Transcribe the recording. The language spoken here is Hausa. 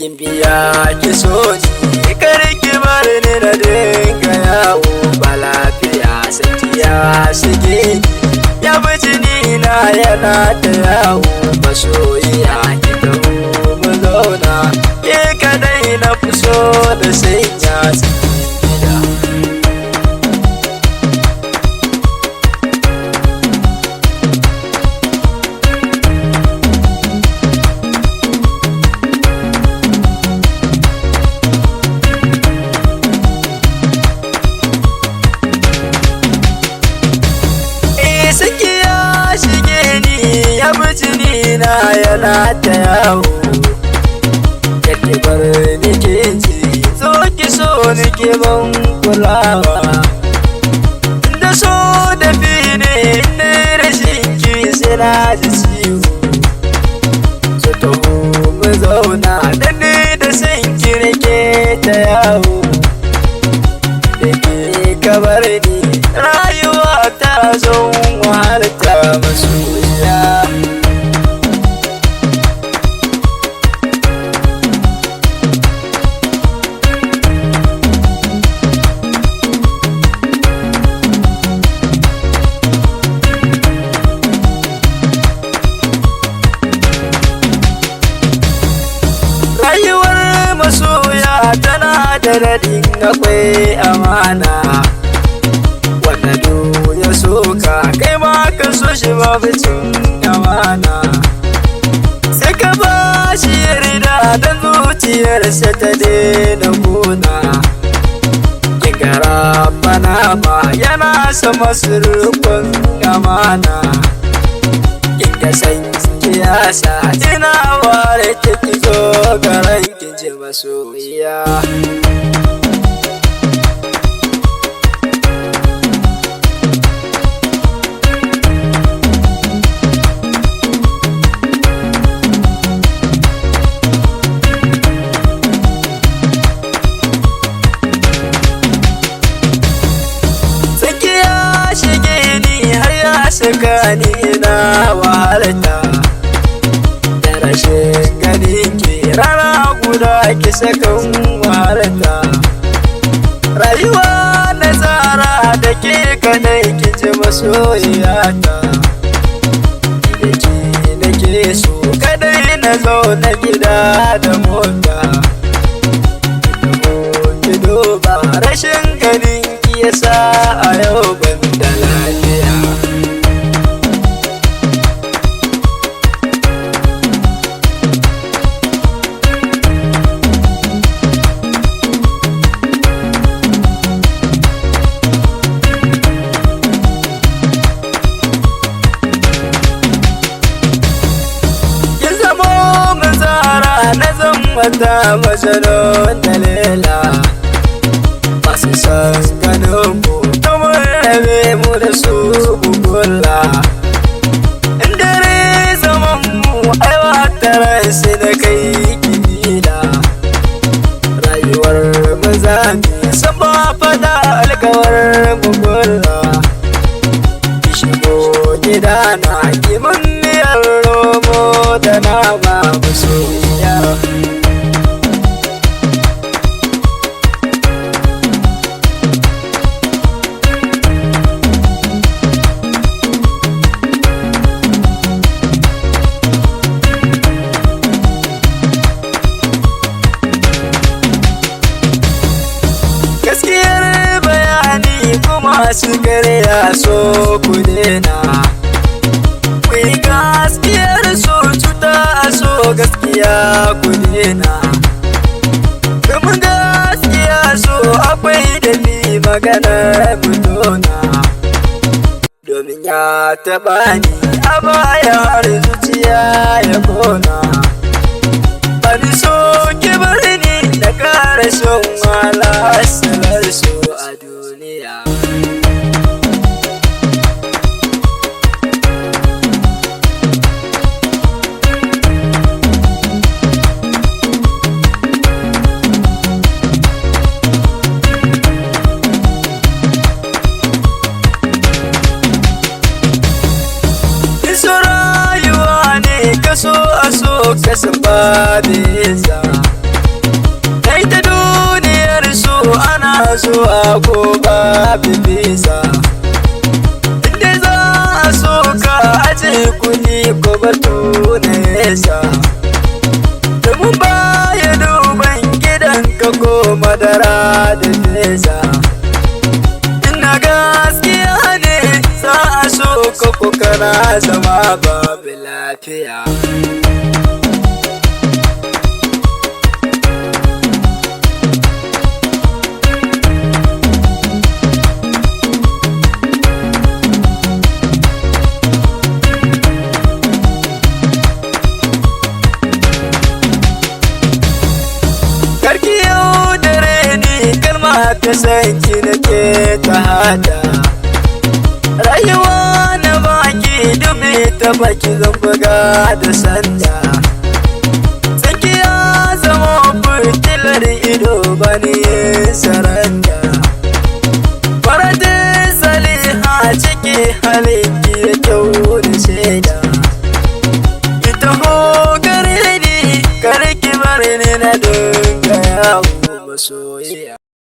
Gimbiya ki so ni kar ki bar ni na dinga yawo ba lafiya sakiya shige ya bi jini na yana ta yawo masoyiya ki taho mu zauna ke kadai na fi so da sanya gida. Na yana ta yawo yadda bar nike ji zo ki so nike ban kulawa da so da fi ne ne rashin ki sai na ji ciwo so taho mu zauna da ni da san ki rike ta yawo da ke kabar ni rayuwa ta zon wahalta masoyiya. Rayuwar masoya tana da daɗin akwai amana wanda ya soka kai ma ka so shi babu cin amana sai ka ba shi yarda don zuciyarsa ta daina gona kingara bana ma yana sama surukun amana kinga san kiyasa ina ware ta zo garan kinji masoyiya. Gani na wahalta da rashin gani ke rana guda ki sakan wahalta rayuwa na tsara da ke kadai ki ji masoyiyata da ke nake so kadai na zauna gida da mota ki duba rashin ganin ki yasa a yau ban da lafiya. Wata masarar dalela masu san ganin mu kamar rabe mu da su bukulla inda ne zaman mu aiwatar su da kai kila rayuwar mazami san ba fada alkawar bukulla ki shigo gida na kiman miyar romo da nama masoyiya. Masu karya so ku dena kuyi gaskiyar so cuta a so gaskiya ku dena domin gaskiya so akwai dali maganar mutuna domin ya taɓa ni a baya har zuciya ya kona bani so ki bar ni da ƙara shan wala asalar so a duniya. kasan ba bisa zuwa ko babu bisa, inda za a so ka aje kuɗi ko batu nesa, domin baya duban gidanka ko madara da nesa. Ina gaskiya ne za a so ka ko kana zama babu lafiya. Ta sanki nake ta hada rayuwa na baki dube ta baki zan buga da sanda, sanki ya zama fitilar ido bane saranda, faradin saliha ciki halinki da kyau da shaida, ita ho gare ni karki bar ni na dinga yawo masoyiya.